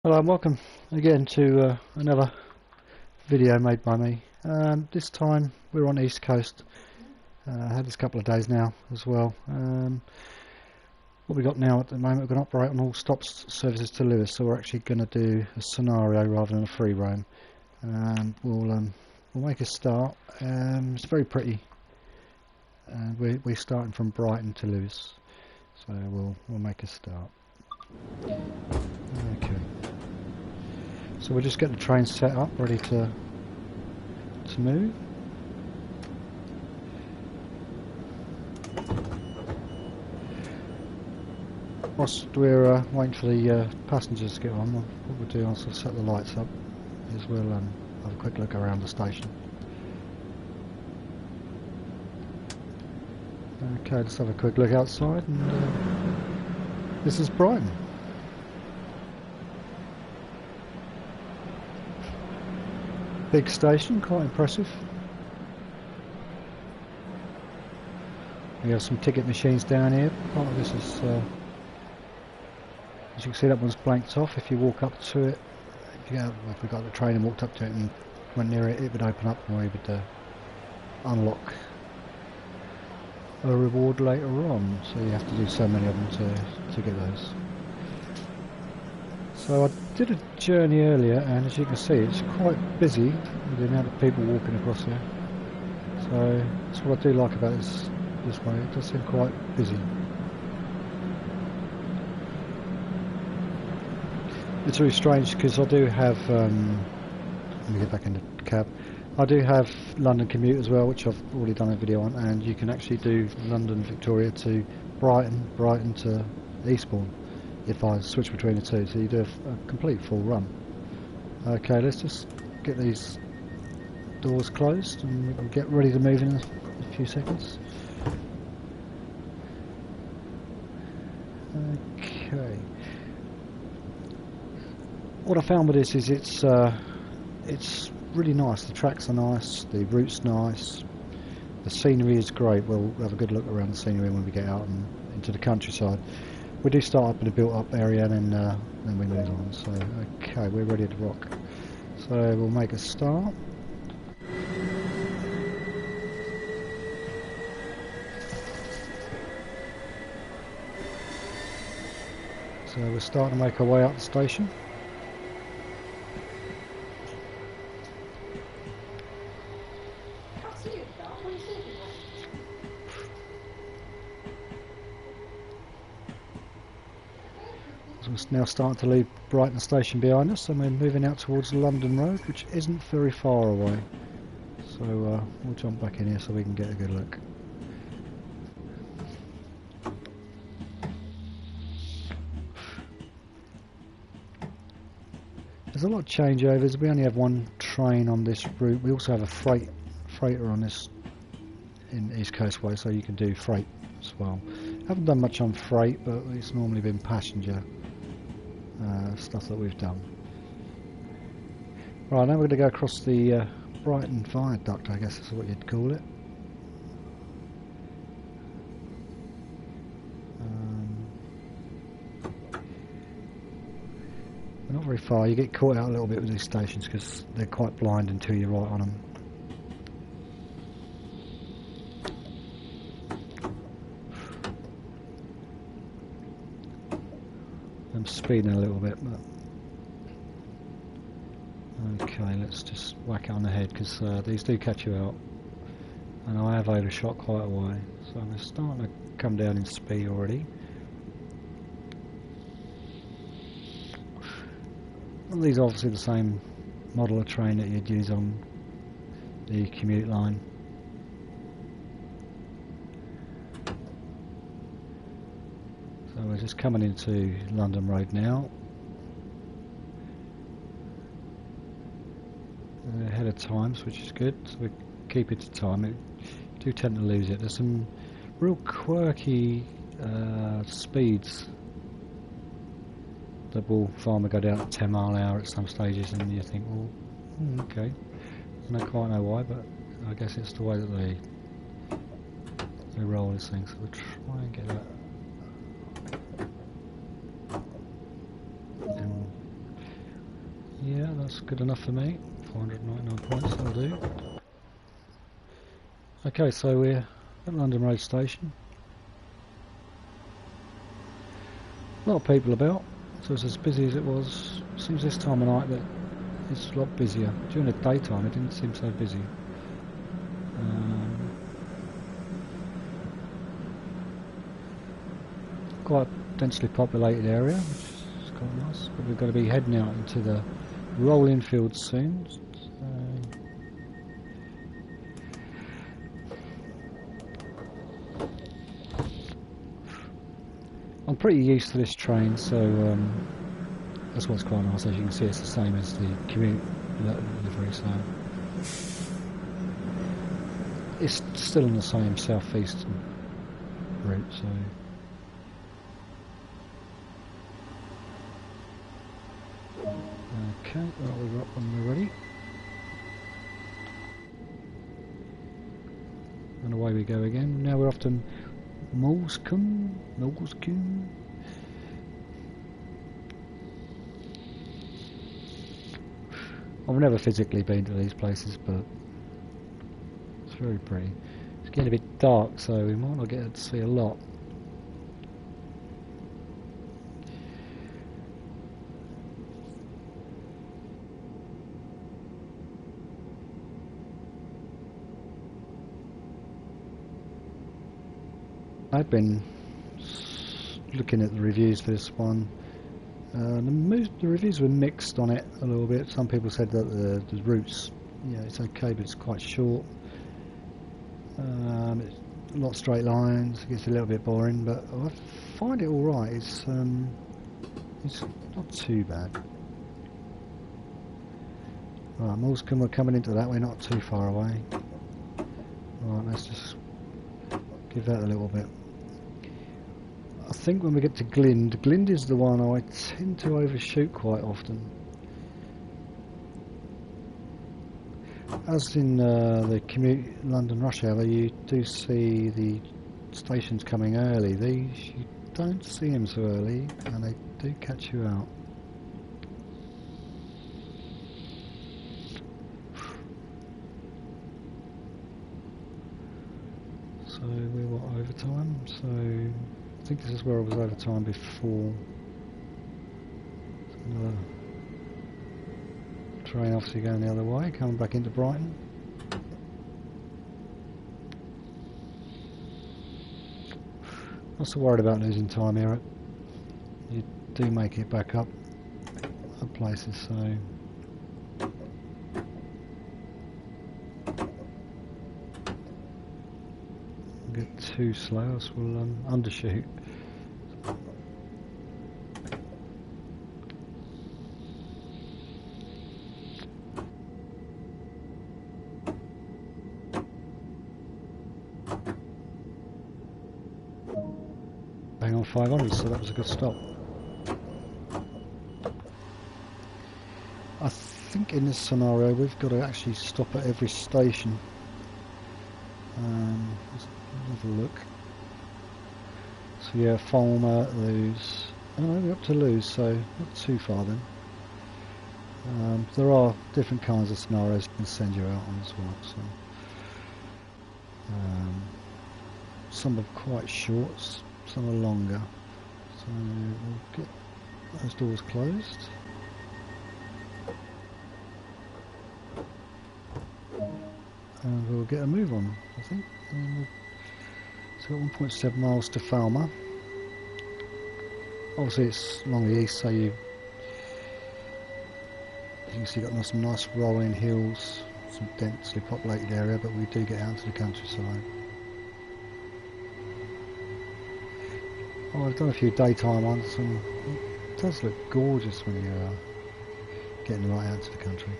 Hello and welcome again to another video made by me. This time we're on the East Coast. I had this a couple of days now as well. What we got now at the moment, we're going to operate on all stops services to Lewis, so we're actually going to do a scenario rather than a free roam. We'll make a start. It's very pretty. We're starting from Brighton to Lewis, so we'll make a start. Okay. So we'll just get the train set up, ready to move. Whilst we're waiting for the passengers to get on, what we'll do is we'll set the lights up, is we'll have a quick look around the station. Okay, let's have a quick look outside, and this is Brighton. Big station, quite impressive. We have some ticket machines down here. Part of this is, as you can see, that one's blanked off. If you walk up to it, if we got the train and walked up to it and went near it, it would open up and we would unlock a reward later on. So you have to do so many of them to get those. So I did a journey earlier, and as you can see, it's quite busy with the amount of people walking across here. So that's what I do like about this way. It does seem quite busy. It's really strange because I do have. Let me get back in the cab. I do have London commute as well, which I've already done a video on, and you can actually do London Victoria to Brighton, Brighton to Eastbourne. If I switch between the two, so you do a complete full run. Okay, let's just get these doors closed and we'll get ready to move in a few seconds. Okay. What I found with this is it's really nice. The tracks are nice, the route's nice, the scenery is great. We'll have a good look around the scenery when we get out and into the countryside. We do start up in a built-up area and then we move on. So, okay, we're ready to rock. So we'll make a start. So we're starting to make our way up the station. So we're now starting to leave Brighton station behind us, and we're moving out towards London Road, which isn't very far away. So we'll jump back in here so we can get a good look. There's a lot of changeovers. We only have one train on this route. We also have a freighter on this in East Coast Way, so you can do freight as well. Haven't done much on freight, but it's normally been passenger stuff that we've done. Right, now we're going to go across the Brighton Viaduct, I guess is what you'd call it. We're not very far. You get caught out a little bit with these stations because they're quite blind until you're right on them. I'm speeding a little bit, but okay, let's just whack it on the head because these do catch you out, and I have overshot quite a way, so I'm starting to come down in speed already. Well, these are obviously the same model of train that you'd use on the commute line. So we're just coming into London Road now. We're ahead of times, which is good. So we keep it to time. We do tend to lose it. There's some real quirky speeds that will farmer go down at 10 mile an hour at some stages, and you think, well, okay, I don't quite know why, but I guess it's the way that they roll this thing. So we'll try and get that. Yeah, that's good enough for me. 499 points, that'll do. Okay, so we're at London Road Station. A lot of people about, so it's as busy as it was. Seems this time of night that it's a lot busier. During the daytime it didn't seem so busy. Quite a densely populated area, which is quite nice, but we're going to be heading out into the rolling fields soon. I'm pretty used to this train, so that's what's quite nice. As you can see, it's the same as the commute livery, so it's still on the same southeastern route. So okay, well, we're up when we're ready, and away we go again. Now we're off to Moulsecoombe. I've never physically been to these places, but it's very pretty. It's getting a bit dark, so we might not get to see a lot. I've been looking at the reviews for this one. The reviews were mixed on it a little bit. Some people said that the routes, yeah, it's okay, but it's quite short. It's a lot of straight lines. It gets a little bit boring, but I find it all right. It's not too bad. Right, Moulsecoombe, we're coming into that. We're not too far away. Right, let's just give that a little bit. I think when we get to Glynde is the one I tend to overshoot quite often. As in the commute London rush hour, you do see the stations coming early. These, you don't see them so early, and they do catch you out. So we were overtime, so I think this is where I was overtime before. Another train obviously going the other way, coming back into Brighton. Not so worried about losing time here. You do make it back up at places, so get too slow, else we'll undershoot. Bang on 500, so that was a good stop. I think in this scenario we've got to actually stop at every station. Let's have a look. So yeah, Fulmer, Lewes. Oh no, we're up to Lewes, so not too far then. There are different kinds of scenarios you can send you out on as well. So some are quite short, some are longer. So we'll get those doors closed. And we'll get a move on, I think. So we've got 1.7 miles to Falmer. Obviously it's along the east, so you can see got some nice rolling hills, some densely populated area, but we do get out to the countryside. Oh, I've done a few daytime ones, and it does look gorgeous when you're getting right out to the country.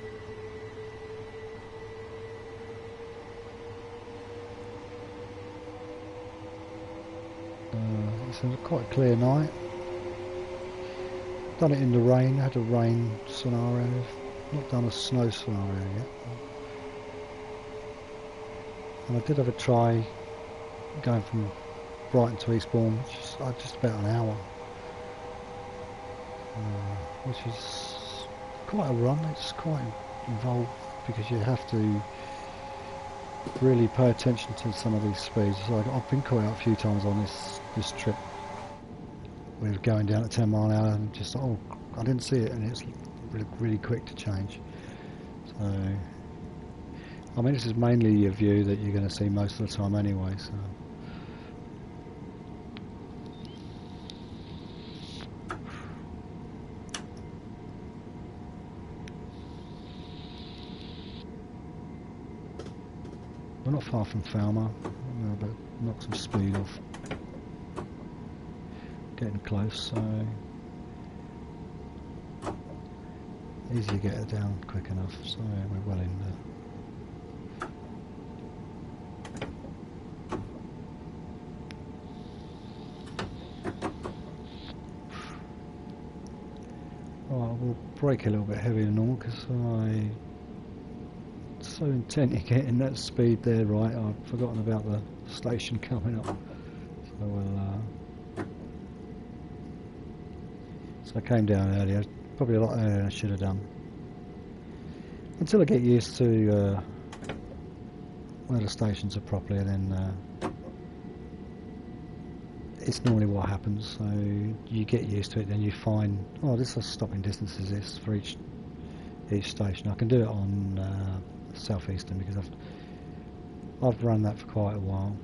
It's quite a clear night. Done it in the rain, had a rain scenario, not done a snow scenario yet. And I did have a try going from Brighton to Eastbourne, which is just about an hour, which is quite a run. It's quite involved because you have to really pay attention to some of these speeds. So I've been caught out a few times on this trip. We were going down at 10 mile an hour and just, oh, I didn't see it, and it's really quick to change. So, I mean, this is mainly a view that you're going to see most of the time anyway. So. We're not far from Falmouth, but knock some speed off. Getting close, so easy to get it down quick enough. So we're well in there. Right, we'll brake a little bit heavier than normal because I'm so intent in getting that speed there right. I've forgotten about the station coming up. So we'll. So I came down earlier, probably a lot earlier than I should have done. Until I get used to where the stations are properly, and then it's normally what happens. So you get used to it, then you find, oh, this is stopping distances this for each station. I can do it on Southeastern because I've run that for quite a while.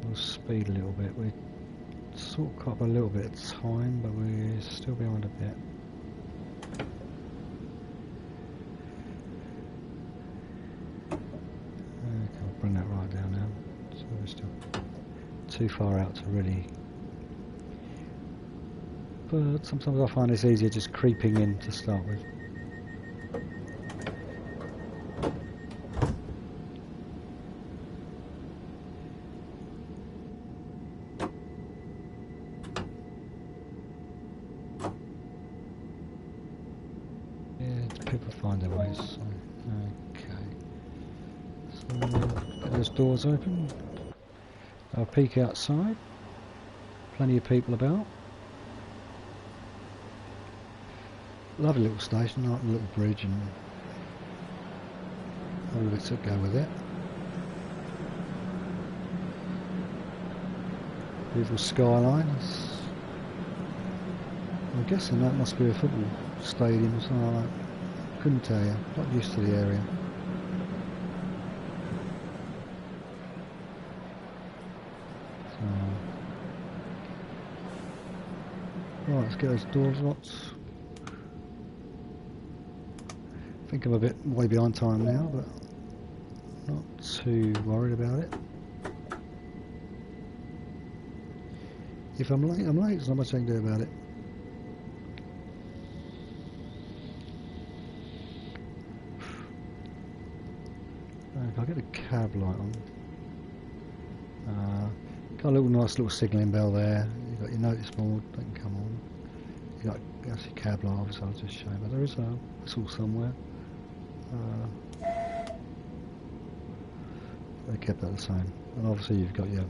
We'll speed a little bit. We sort of got up a little bit of time, but we're still behind a bit. Okay, I'll bring that right down now. So we're still too far out to really. But sometimes I find it's easier just creeping in to start with. People find their ways. So, okay. So get those doors open. I'll peek outside. Plenty of people about. Lovely little station, like a little bridge and all of it to go with it. Beautiful skyline. I'm guessing that must be a football stadium or something like that. Couldn't tell you, not used to the area. So, right, let's get those doors locked. I think I'm a bit way behind time now, but not too worried about it. If I'm late, I'm late. There's not much I can do about it. If I get a cab light on, got a little nice little signalling bell there. You've got your notice board, that can come on. You got your cab light, obviously I'll just show you, but there is a whistle somewhere. They kept that the same, and obviously you've got your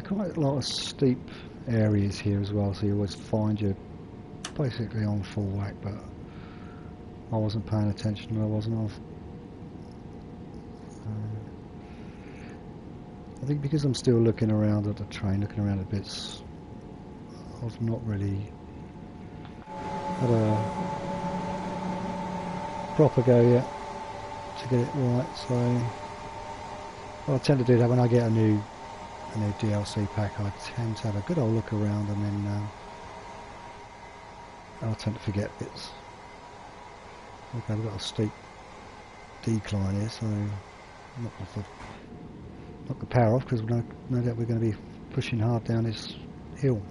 quite a lot of steep areas here as well, so you always find you're basically on full whack, but I wasn't paying attention and I wasn't off. I think because I'm still looking around at the train, looking around at bits, I've not really had a proper go yet to get it right, so well, I tend to do that when I get a new DLC pack. I tend to have a good old look around, and then I tend to forget bits. Okay, we've got a steep decline here, so knock the power off because no doubt we're going to be pushing hard down this hill.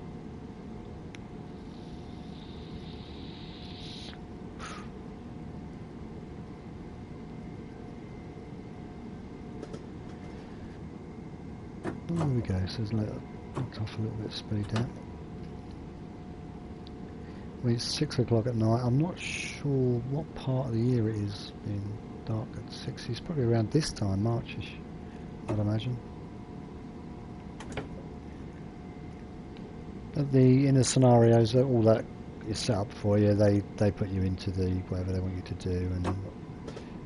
There we go, so there's knocked off a little bit of speed down. I mean, it's 6 o'clock at night. I'm not sure what part of the year it is being dark at 6. It's probably around this time, Marchish, I'd imagine. But in the scenarios, all that is set up for you. They put you into the whatever they want you to do, and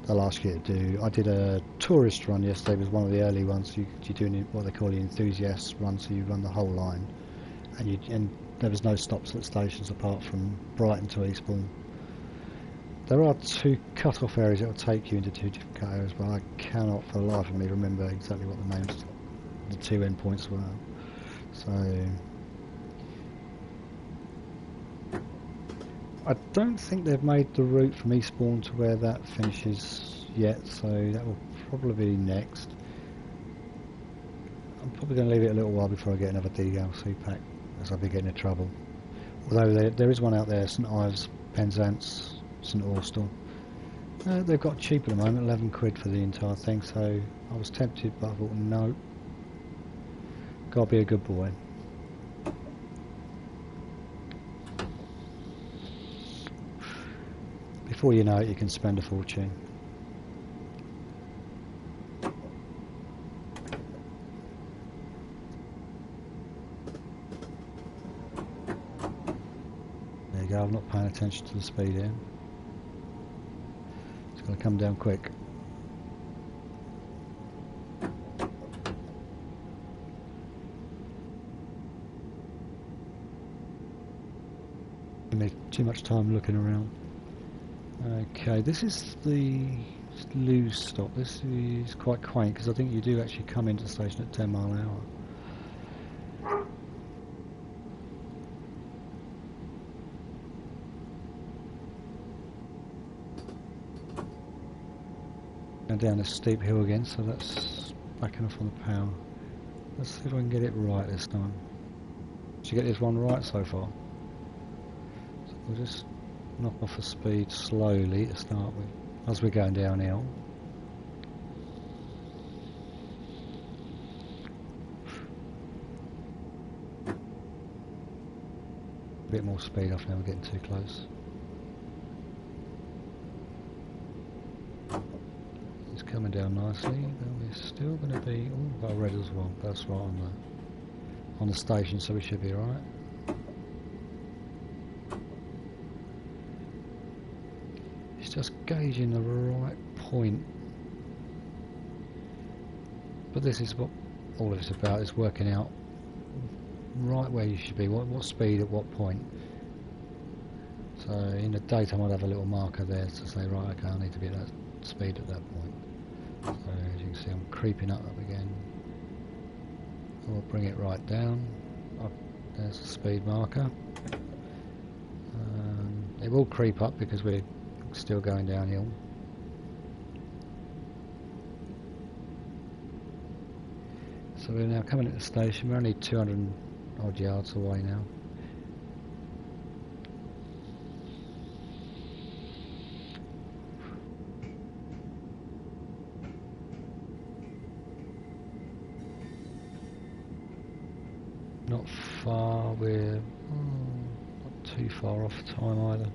they'll ask you to do. I did a tourist run yesterday. It was one of the early ones. You do what they call the enthusiast run, so you run the whole line, and there was no stops at stations apart from Brighton to Eastbourne. There are 2 cut-off areas that will take you into 2 different cut areas, but I cannot for the life of me remember exactly what the names, the 2 endpoints were. So I don't think they've made the route from Eastbourne to where that finishes yet, so that will probably be next. I'm probably going to leave it a little while before I get another DLC pack, as I'll be getting in trouble. Although there is one out there, St Ives, Penzance, St Austell. They've got cheap at the moment, 11 quid for the entire thing, so I was tempted, but I thought, no, gotta be a good boy. Before you know it, you can spend a fortune. There you go, I'm not paying attention to the speed here. It's going to come down quick. Give me too much time looking around. Okay, this is the Lewes stop. This is quite quaint because I think you do actually come into the station at 10 mile an hour. Going down this steep hill again, so that's backing off on the power. Let's see if I can get it right this time. Did you get this one right so far? So we'll just knock off the speed slowly to start with as we're going downhill. A bit more speed off now, we're getting too close. It's coming down nicely, but we're still going to be. Oh, got a red as well. That's right on the station, so we should be alright. Just gauging the right point, but this is what all of it's about, is working out right where you should be, what speed at what point. So in the daytime I'd have a little marker there to say, right, okay, I need to be at that speed at that point. So as you can see, I'm creeping up again. I'll bring it right down. There's the speed marker. It will creep up because we're still going downhill. So we're now coming at the station. We're only 200 odd yards away now. Not far, we're not too far off time either.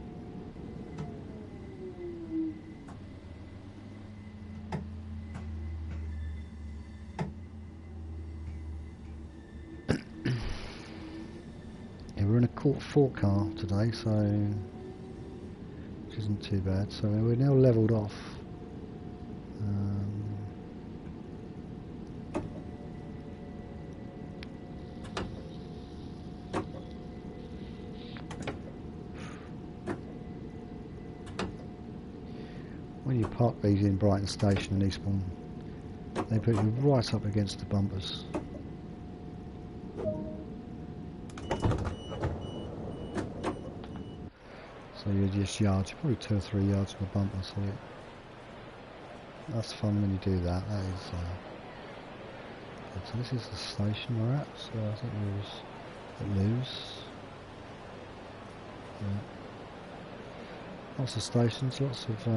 We're in a Court 4 car today, so which isn't too bad. So we're now levelled off. When you park these in Brighton Station and Eastbourne, they put you right up against the bumpers. So you're just yards, you're probably 2 or 3 yards from the bumper, so that's fun when you do that. That is good. So this is the station we're at, so I think we was at Lewes. Yeah. Lots of stations, lots of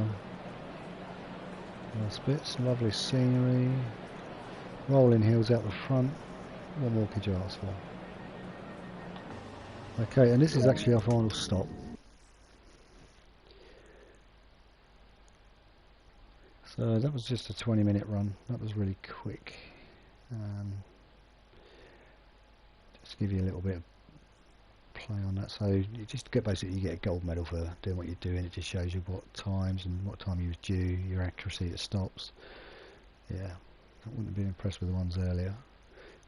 nice bits, lovely scenery, rolling hills out the front. What more could you ask for? Okay, and this is actually our final stop. So that was just a 20-minute run. That was really quick. Just give you a little bit of play on that. So you just get basically you get a gold medal for doing what you're doing. It just shows you what times and what time you was due, your accuracy at stops. Yeah, I wouldn't have been impressed with the ones earlier.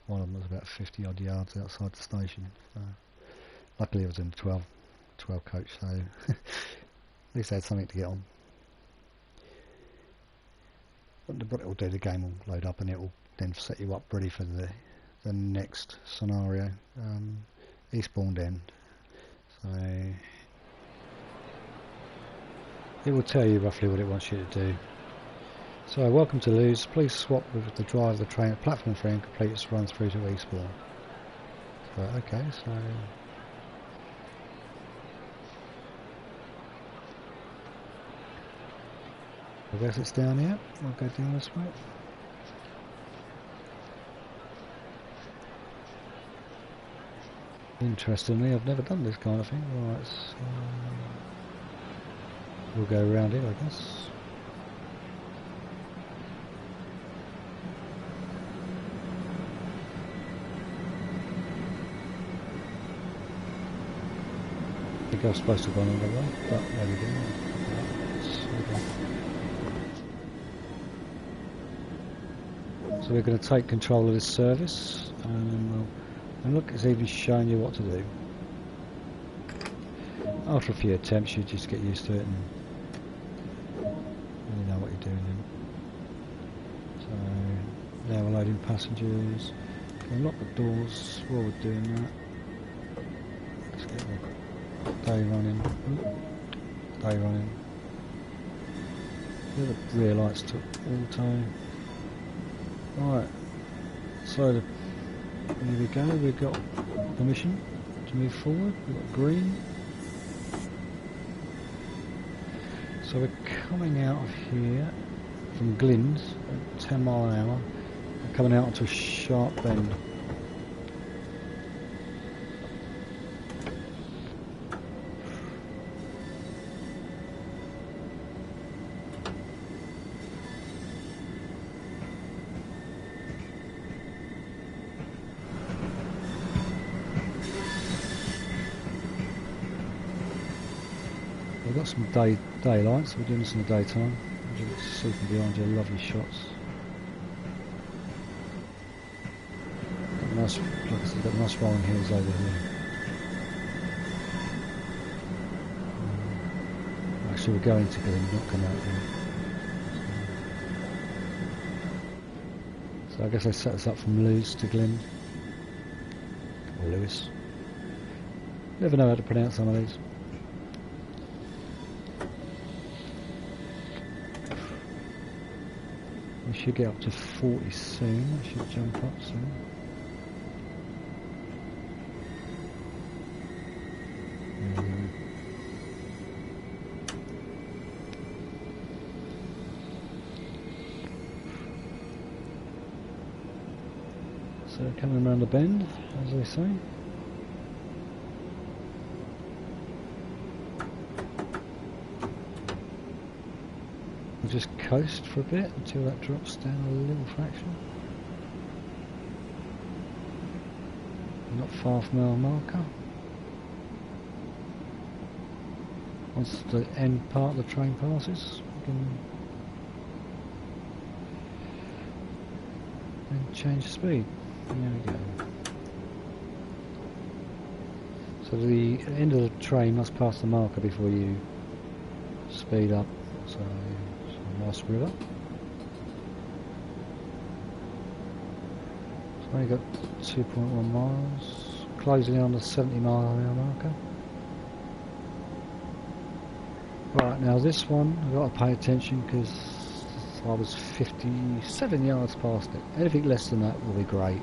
One of them was about 50 odd yards outside the station. So luckily it was in the 12 coach, so at least I had something to get on. What it will do, the game will load up and it will then set you up ready for the next scenario, Eastbourne End. So it will tell you roughly what it wants you to do. So welcome to Lewes. Please swap with the driver of the train at platform 3 and complete its run through to Eastbourne. So okay, so I guess it's down here. I'll go down this way. Interestingly, I've never done this kind of thing. Right, so we'll go around it, I guess. I think I was supposed to have gone all the way, but there we go. So we're going to take control of this service, and look, it's even showing you what to do. After a few attempts, you just get used to it, and you know what you're doing then. So now we're loading passengers. Lock the doors while we're doing that. Let's get the day running. Day running. The rear lights to auto. Right, so here we go, we've got permission to move forward, we've got green. So we're coming out of here from Glyn's at 10 mile an hour, we're coming out onto a sharp bend. We've got some daylight, so we're doing this in the daytime. You can see from behind you lovely shots. Got nice, like I said, got nice rolling hills over here. Actually, we're going to Glyn, not come out here. So I guess they set us up from Lewes to Glyn. Or Lewis. Never know how to pronounce some of these. We should get up to 40 soon, I should jump up soon. So coming around the bend, as they say. We'll just coast for a bit until that drops down a little fraction. Not far from our marker. Once the end part of the train passes, we can then change speed. And there we go. So the end of the train must pass the marker before you speed up. So nice river. So only got 2.1 miles, closing in on the 70 mile an hour marker. Right, now this one I've got to pay attention because I was 57 yards past it. Anything less than that will be great.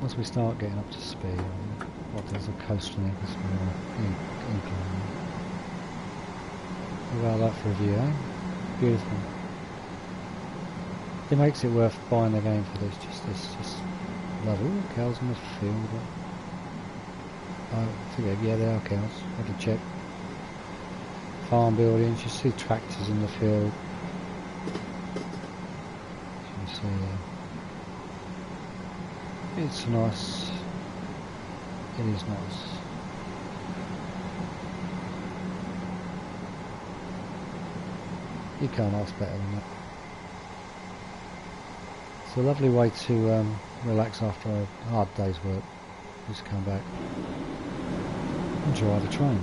Once we start getting up to speed. What, there's a coast in it, there's more incline. What about that for a view, eh? Beautiful. It makes it worth buying the game for this, just love it. Ooh, cows in the field. I forget, yeah, there are cows. I had to check. Farm buildings, you see tractors in the field. You can see it's nice. It is nice. You can't ask better than that. It's a lovely way to relax after a hard day's work. Just come back and drive a train.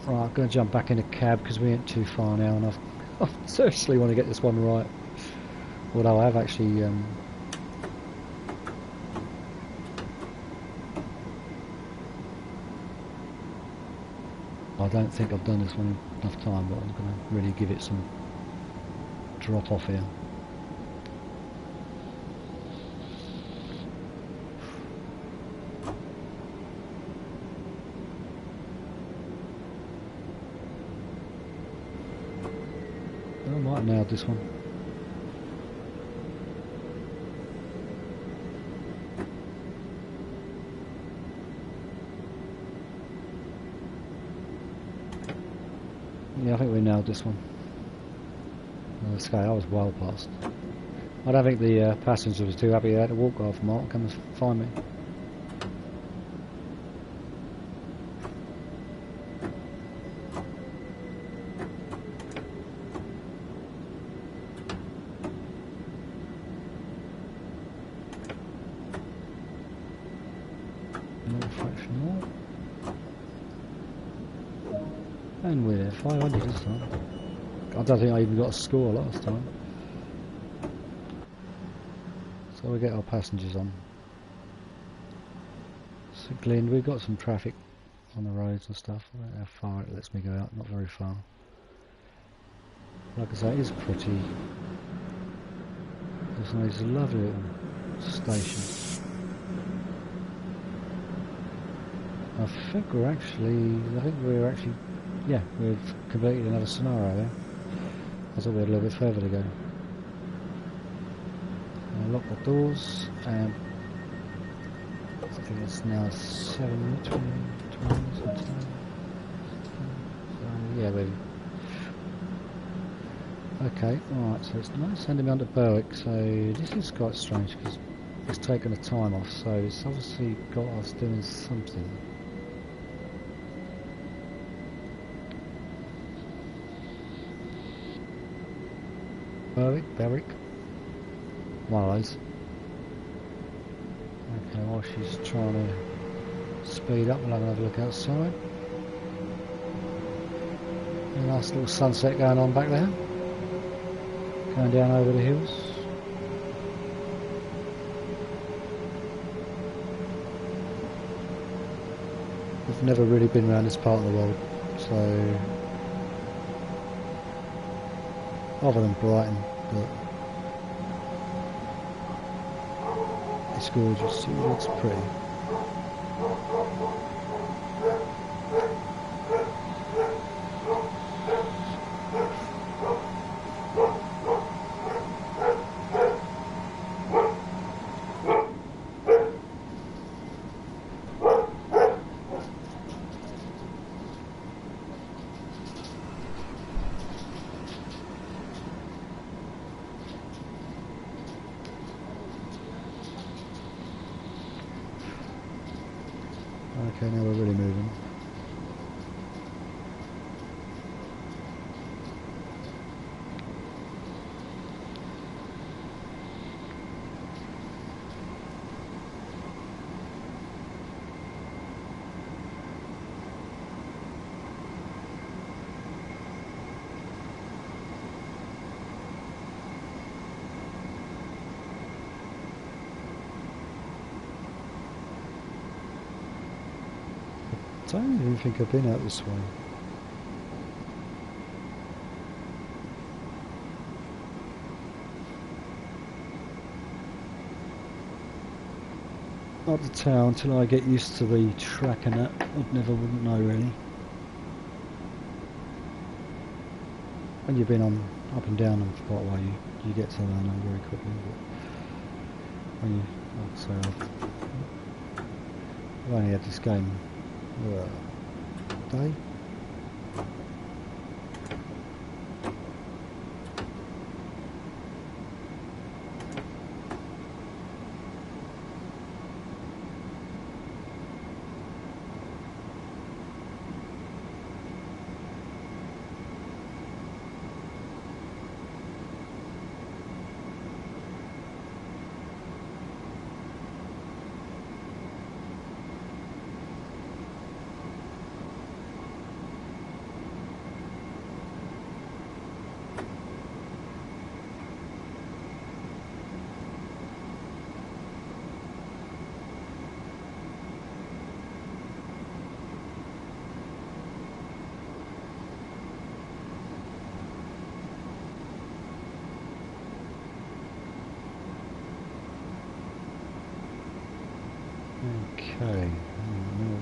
Right, I'm going to jump back in a cab because we ain't too far now, and I seriously want to get this one right. Although I have actually I don't think I've done this one enough time, but I'm going to really give it some drop off here. I might have nailed this one. Yeah, I think we nailed this one. I was well past. I don't think the passenger was too happy. They had to walk half a mile to come and find me. Another fraction more. And we're there, 500 this time. I don't think I even got a score last time. So we get our passengers on. So Glyn, we've got some traffic on the roads and stuff. I don't know how far it lets me go out, not very far. Like I say, it is pretty. There's these lovely little stations. I think we're actually, yeah, we've completed another scenario there. I thought we had a little bit further to go. Lock the doors, and I think it's now 7, 20, yeah, we're okay. Alright, so it's nice sending me on to Berwick. So this is quite strange because it's taken a time off, so it's obviously got us doing something. Berwick. One of those. Okay, while she's trying to speed up, we'll have another look outside. A nice little sunset going on back there. Going down over the hills. I've never really been around this part of the world, so other than Brighton, but it's gorgeous, it looks pretty. Okay, now we're really moving. I don't even think I've been out this way. hard to tell until I get used to the track and that. Wouldn't know really. When you've been on up and down them for quite a while, you get to learn them very quickly. But when you, like I say, I've only had this game a day. Okay, I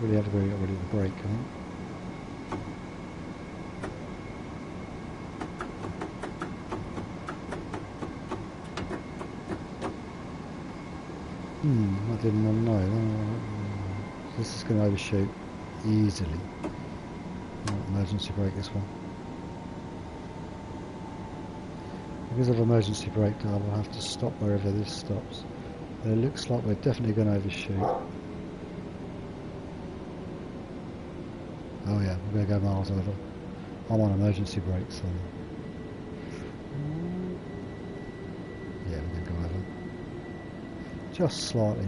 really had to get rid of the brake, I think. I didn't want to know. This is going to overshoot easily. Emergency brake this one. Because of emergency brake, I will have to stop wherever this stops. But it looks like we're definitely going to overshoot. Oh yeah, we're going to go miles over. I'm on emergency brake, so... yeah, we're going to go over. Just slightly.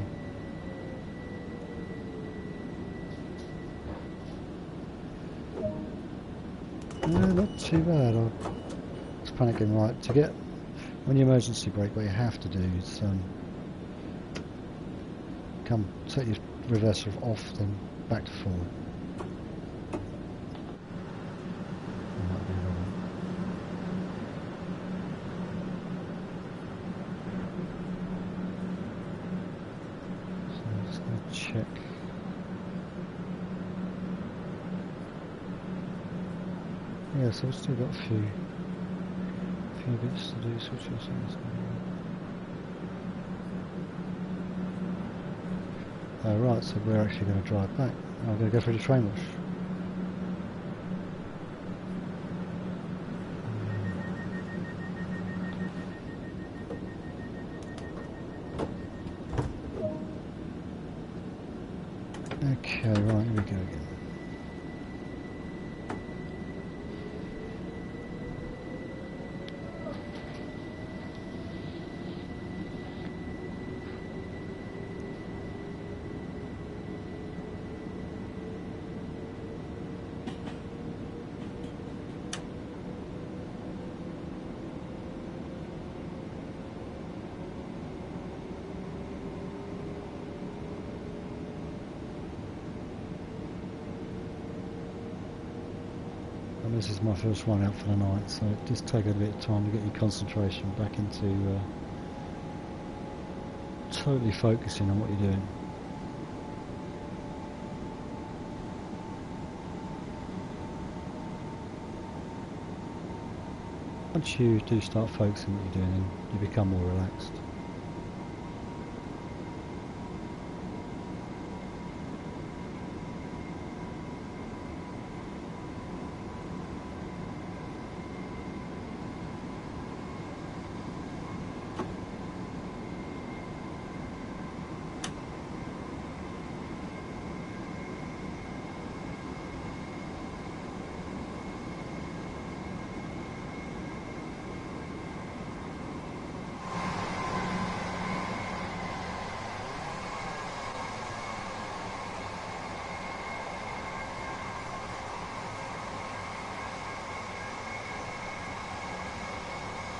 Not too bad. I was panicking. Right, to get... when you emergency brake, what you have to do is take your reverser off, then back to forward. Check. Yeah, so we've still got a few bits to do. Switch or something. Oh right, so we're actually going to drive back. I'm going to go through the train wash. Okay, right, here we go again. And this is my first run out for the night, so it does take a bit of time to get your concentration back into totally focusing on what you're doing. Once you do start focusing on what you're doing, you become more relaxed.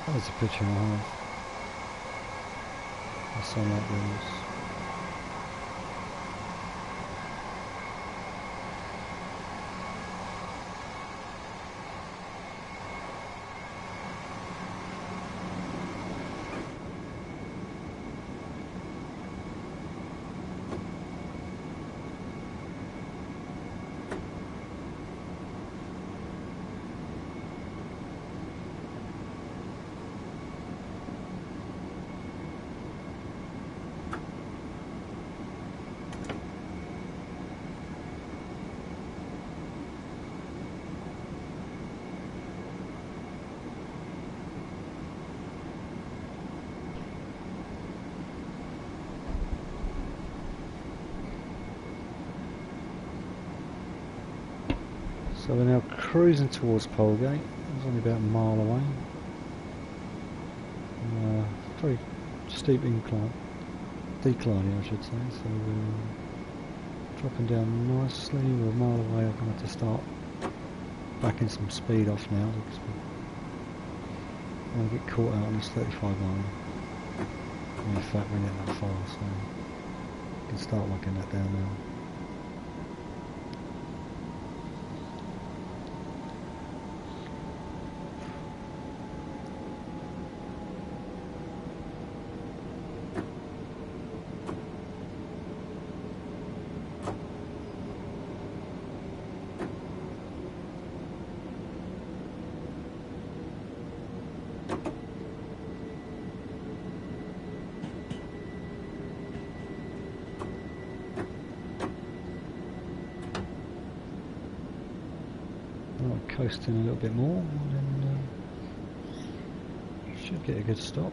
There's a picture I have. The sunlight rules. So we're now cruising towards Polegate. It's only about a mile away. Very steep incline, declining I should say, so we're dropping down nicely. We're a mile away. I'm going to have to start backing some speed off now because we're going to get caught out on this 35 mile. In fact, we're not that far, so we can start working that down now. Coasting a little bit more, and then should get a good stop.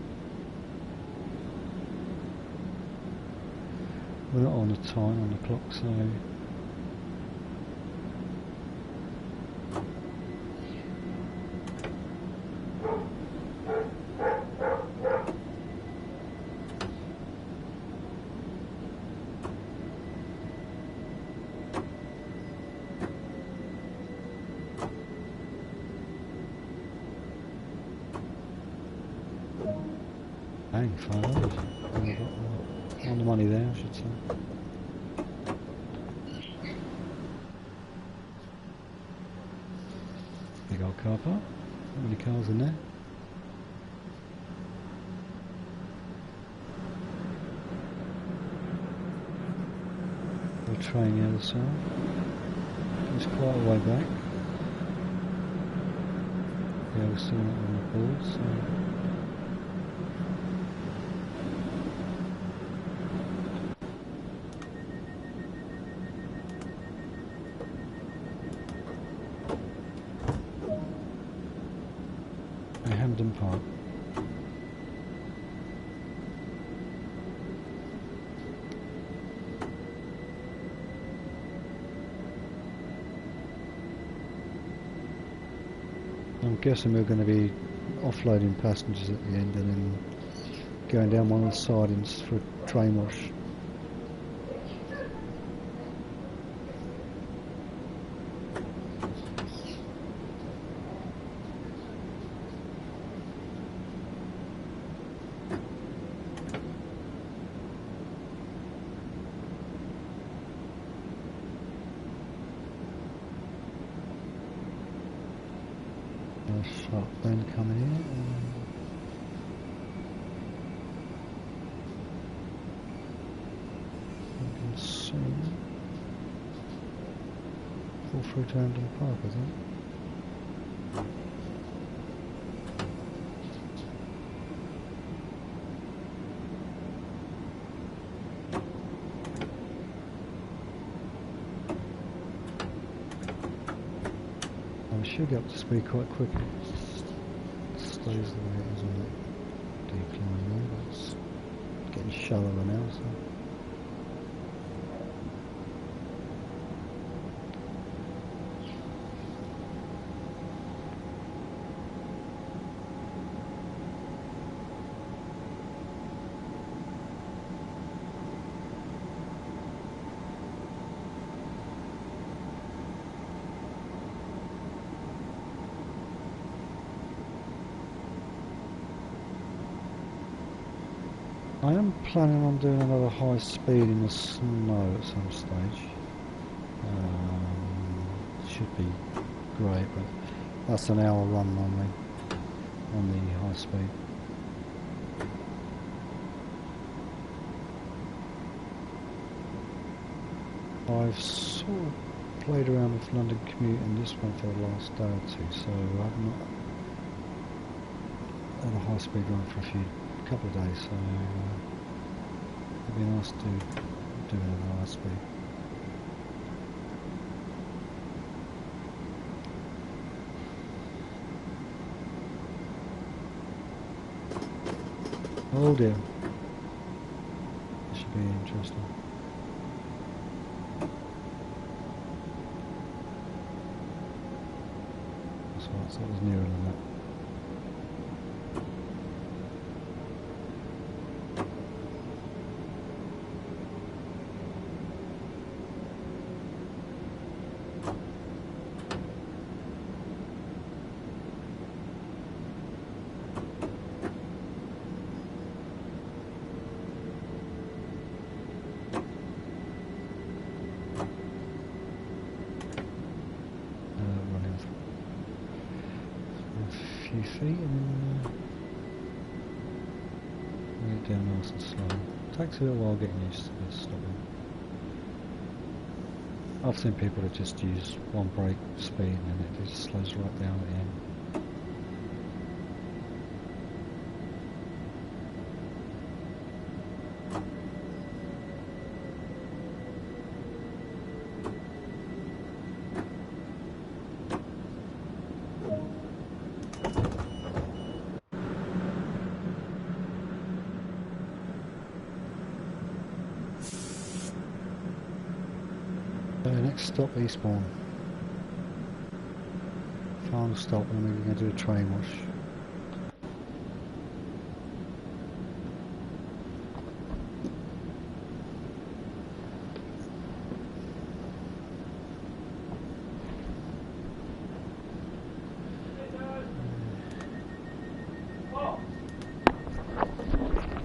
We're not on the time on the clock, so bang, 500. On the money there, I should say. Big old car park. How many cars in there? The train the other side. It's quite a way back. Yeah, we're still not on the board, so. Hamden Park. I'm guessing we're going to be offloading passengers at the end and then going down one of the sidings for a train wash. Sharp bend coming in. You can see pull through to Hamden Park, I think. Should get up to speed quite quickly. It stays the way it is on that decline there, but it's getting shallower now, so. I am planning on doing another high speed in the snow at some stage. Should be great, but that's an hour run normally on the high speed. I've sort of played around with London Commute in this one for the last day or two, so I've not had a high speed run for a couple of days, so it'd be nice to do another high speed. Oh dear, this should be interesting. That's right, so it was nearer than that. Running a few feet and then get down nice and slow. Takes a little while getting used to this stopping. I've seen people that just use one brake speed and then it just slows right down at the end. So next stop, Eastbourne. Final stop, and then we're going to do a train wash.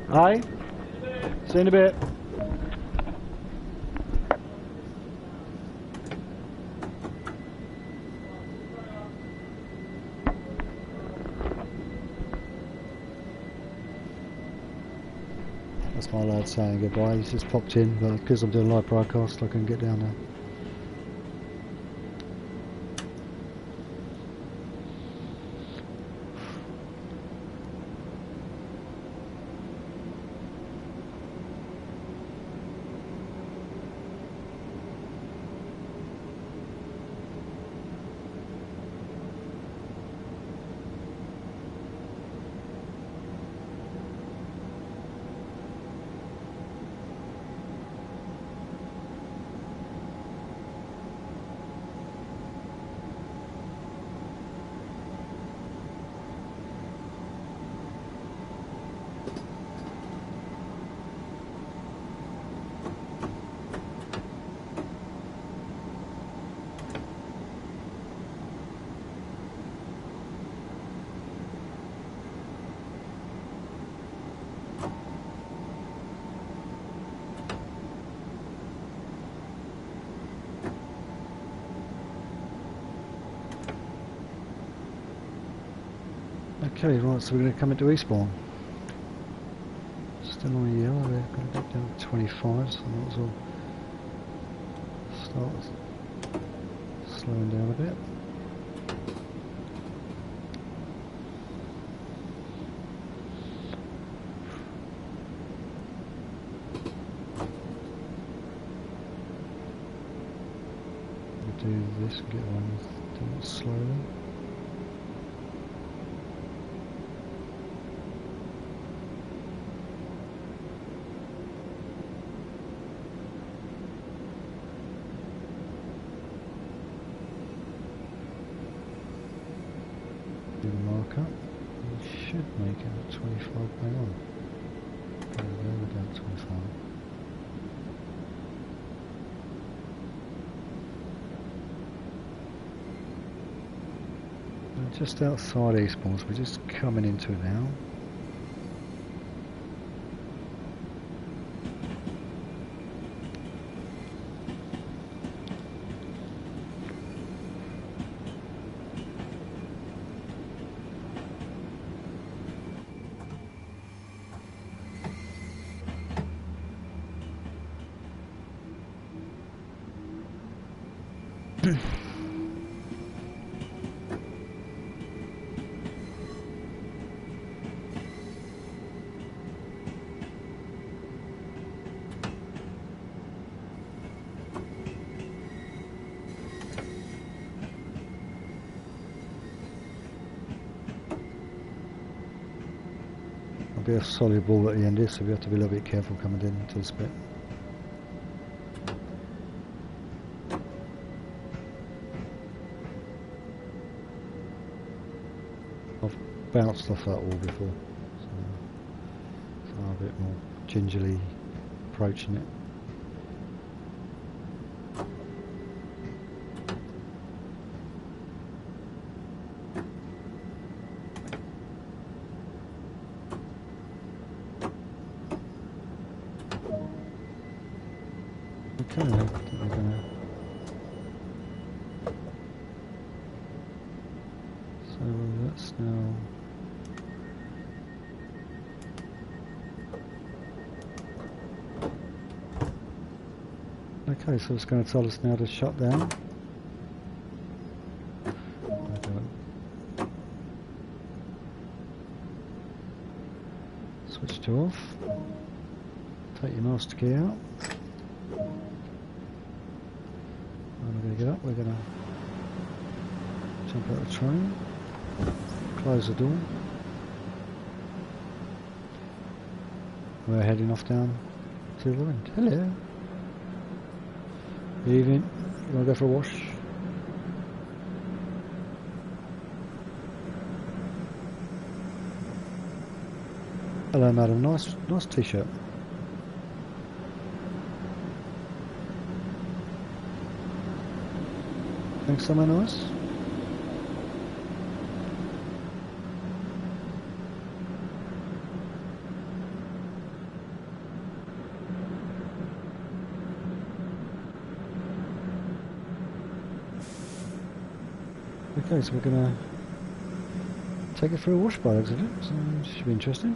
Hi. See you in a bit. That's my lad saying goodbye. He's just popped in, but because I'm doing a live broadcast, I can get down there. Okay, right, so we're going to come into Eastbourne. Still on the yellow, we're going to get down to 25, so might as well start slowing down a bit. We'll do this and get on, do it slowly. Do the marker. We should make it at 25 bang on. There we go, we're down to 25. We're just outside Eastbourne, so we're just coming into it now. There'll be a solid wall at the end here, so we have to be a little bit careful coming into this bit. I've bounced off that wall before, so I'm a bit more gingerly approaching it. Okay, I think we're gonna. So that's now. Okay, so it's going to tell us now to shut down. Switch to off. Take your master key out. And we're going to get up, we're going to jump out of the train. Close the door. We're heading off down to the end. Hello. Evening. You want to go for a wash? Hello, madam. Nice t-shirt. Think somewhere nice? Okay, so we're gonna take it for a wash by the looks of it, so it should be interesting.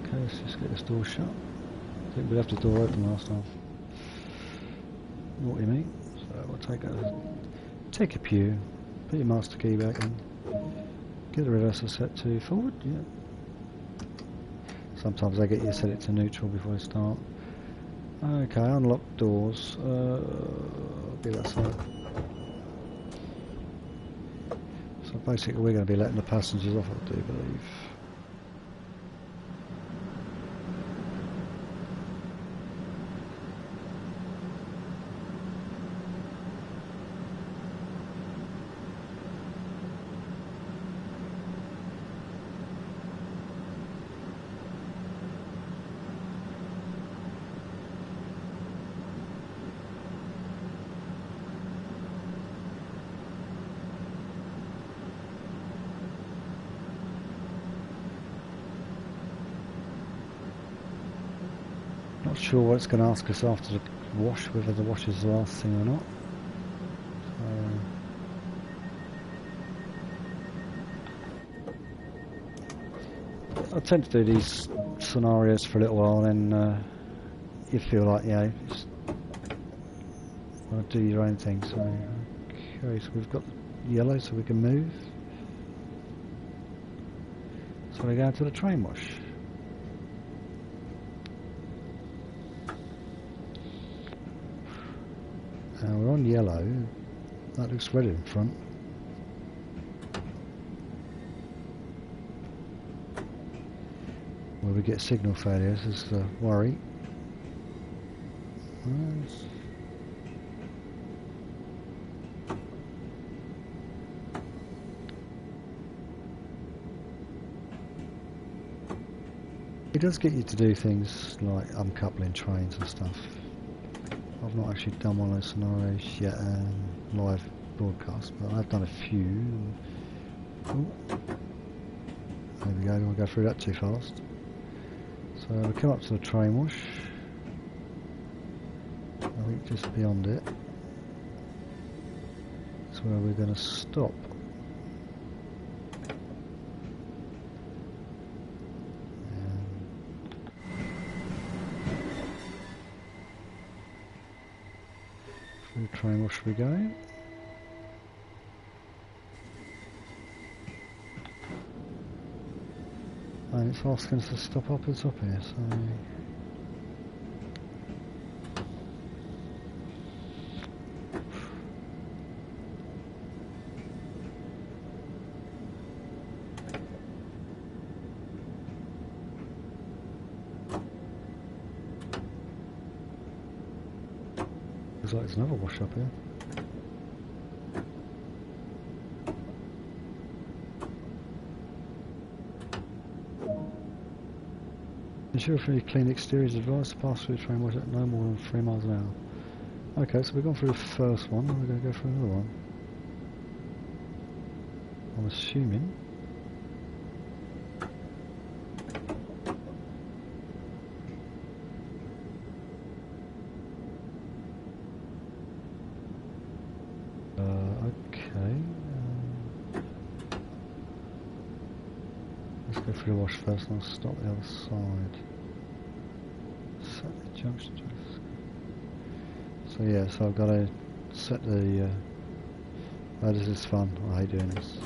Okay, let's just get this door shut. I think we left the door open last time. Naughty me. So we'll take a pew, put your master key back in. Get the reverser set to forward, yeah. Sometimes I get you to set it to neutral before I start. Okay, unlock doors. Be that side. So basically we're going to be letting the passengers off, I do believe. Not sure what it's going to ask us after the wash, whether the wash is the last thing or not. I tend to do these scenarios for a little while, then you feel like, you know, just want to do your own thing. So, okay, so we've got yellow so we can move. So we're going to the train wash. Now we're on yellow, that looks red in front. Where we get signal failures is the worry. Nice. It does get you to do things like uncoupling trains and stuff. I've not actually done one of those scenarios yet, live broadcast, but I've done a few. Ooh. There we go, don't want to go through that too fast. So we come up to the train wash. I think just beyond it is where we're going to stop. Through the train wash we go. And it's asking us to stop up here, so Looks like there's another wash up here. Ensure fully clean exterior is advised to pass through the train wash at no more than 3 miles an hour. Okay, so we've gone through the first one, and we're going to go through another one. I'm assuming. Okay. Let's go through the wash first and I'll stop the other side. Set the junction drift. So yeah, so I've got to set the... oh, this is fun. I hate doing this.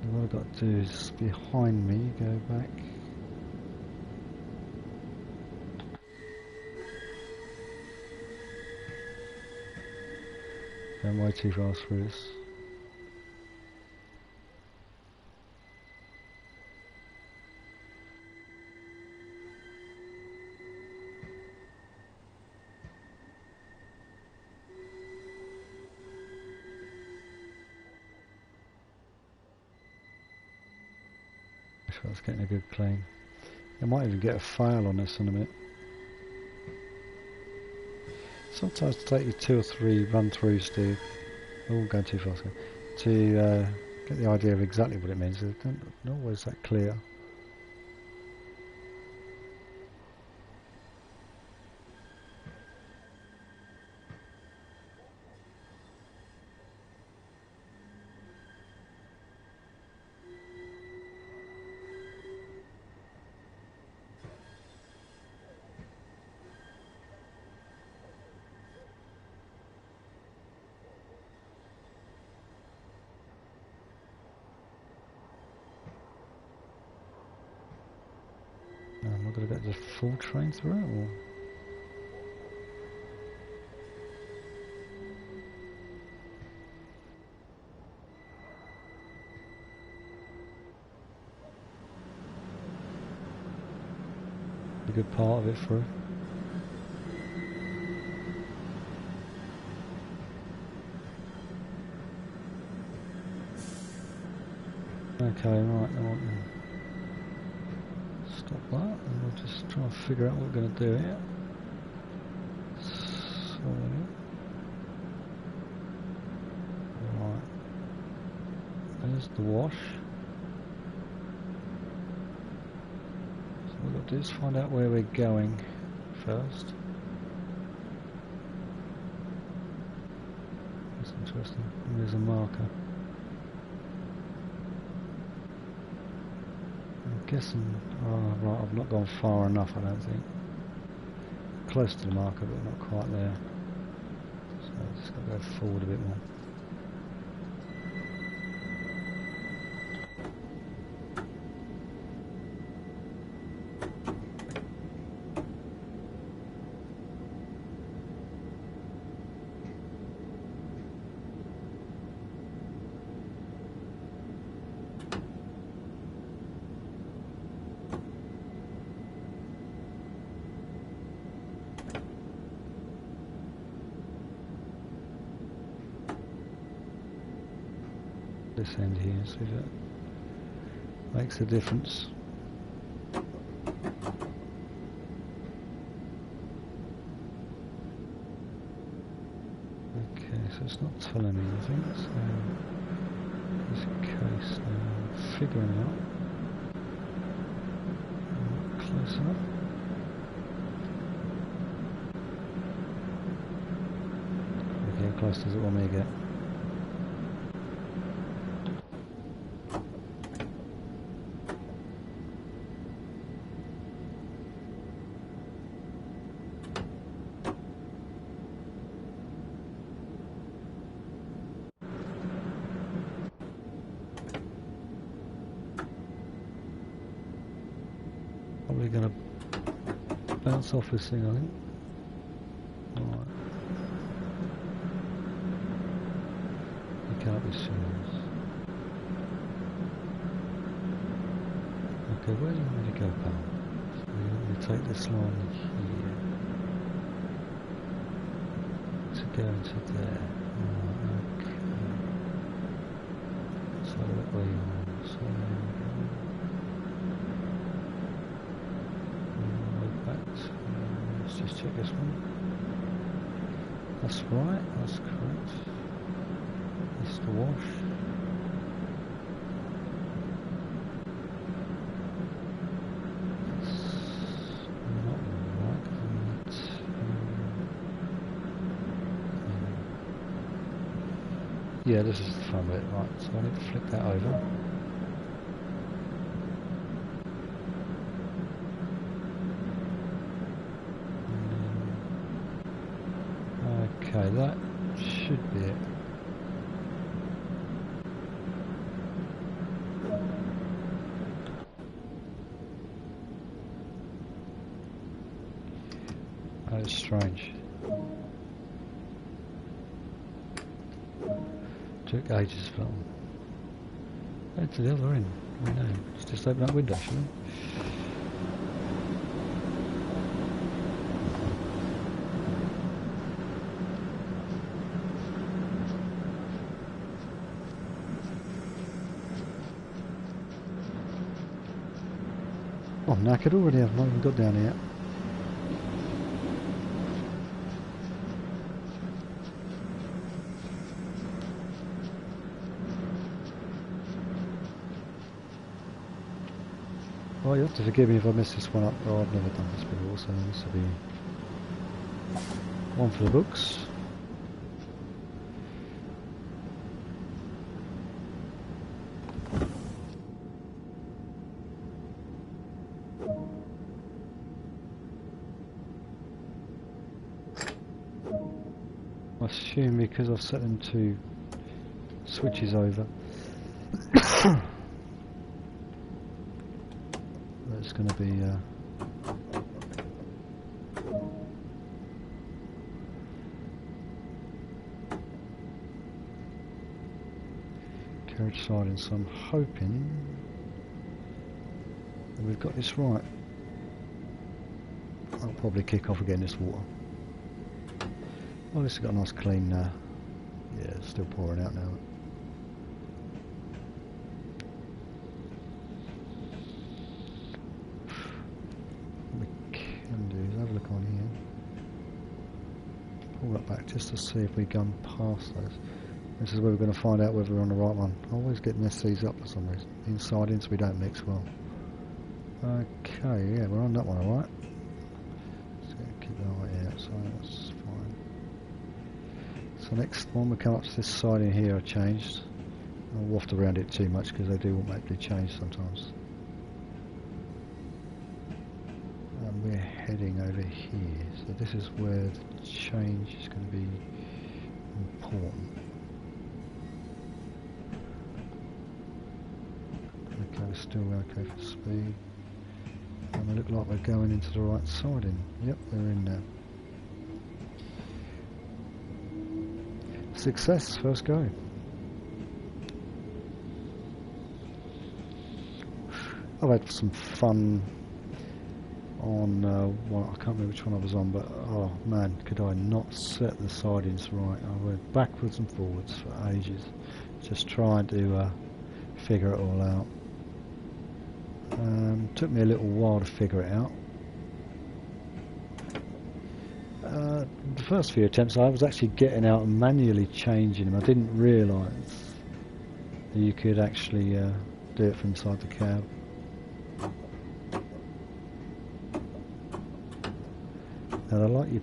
What I've got to do is behind me, go back. Going way too fast for this. That's getting a good clean. I might even get a fail on this in a minute. Sometimes it takes you 2 or 3 run-throughs to... I won't go too fast. To get the idea of exactly what it means. It's not always that clear. Am I going to get the full train through it, or? A good part of it through. Okay, right, I want to stop that, and we'll just try and figure out what we're going to do here. So, right, there's the wash. So what we've got to do is find out where we're going first. That's interesting. There's a marker. Guessing, oh right, I've not gone far enough, I don't think. Close to the marker, but not quite there. So I've just got to go forward a bit more. This end here, see if it makes a difference. Okay, so it's not telling me anything, so in this case I'm figuring it out. Close enough. Okay, how close does it want me to get? We're going to bounce off this thing, I think. Alright. You can't be serious. Okay, where do you want me to go, pal? So you want me to take this line here to go into there. Okay. So look where you are. So back to, let's just check this one. That's right, that's correct. That's the wash. That's not right, isn't it? Yeah, this is the front bit, right, so I need to flip that over. Okay, that should be it. That is strange. Took ages for them. Go to the other end. I know. Let's just open that window, shall we? Oh, I'm knackered already. I've not even got down here. Oh, you have to forgive me if I mess this one up. Oh, I've never done this before, so this will be one for the books. I assume because I've set them to switches over. It's going to be carriage siding, so I'm hoping that we've got this right. I'll probably kick off again this water. Well, this has got a nice clean, yeah, it's still pouring out now. On here, pull that back just to see if we've gone past those. This is where we're going to find out whether we're on the right one. I always get messed these up for some reason. Inside in, so we don't mix well. Okay, yeah, we're on that one, alright. Let's keep that right here, so that's fine. So next one, we come up to this side in here, I changed. I'll waft around it too much because they do automatically change sometimes. We're heading over here, so this is where the change is going to be important. Okay, we're still okay for speed, and we look like we're going into the right siding. Yep, we're in there. Success, first go. I've had some fun on one, I can't remember which one I was on, but oh man, could I not set the sidings right. I went backwards and forwards for ages just trying to figure it all out. Took me a little while to figure it out. The first few attempts I was actually getting out and manually changing them. I didn't realise that you could actually do it from inside the cab. And I like you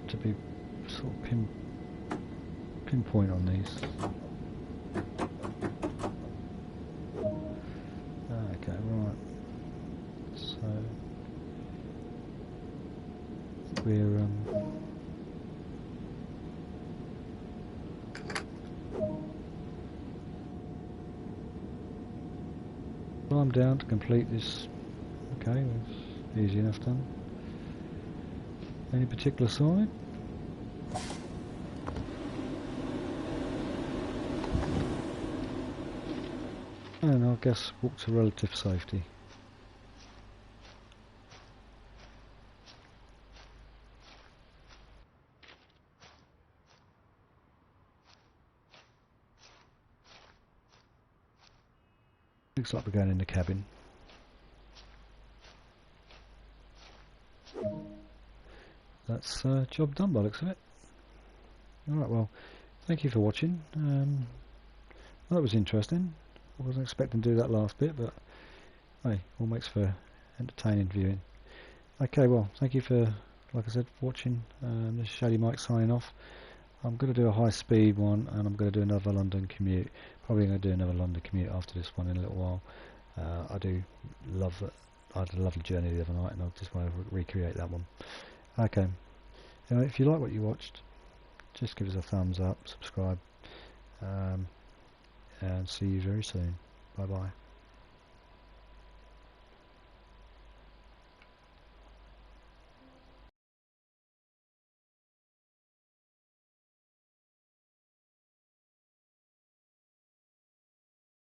to be sort of pinpoint on these. Okay, right. So we're well, I'm down to complete this. Okay. Easy enough done. Any particular side? And I guess walk to relative safety. Looks like we're going in the cabin. That's job done by the looks of it. Alright, well, thank you for watching. That was interesting. I wasn't expecting to do that last bit, but hey, all makes for entertaining viewing. Okay, well, thank you for, like I said, watching. This is Shady Mike signing off. I'm going to do a high speed one, and I'm going to do another London commute. Probably going to do another London commute after this one in a little while. I do love that. I had a lovely journey the other night, and I just want to recreate that one. Okay. Anyway, if you like what you watched, just give us a thumbs up, subscribe, and see you very soon. Bye bye.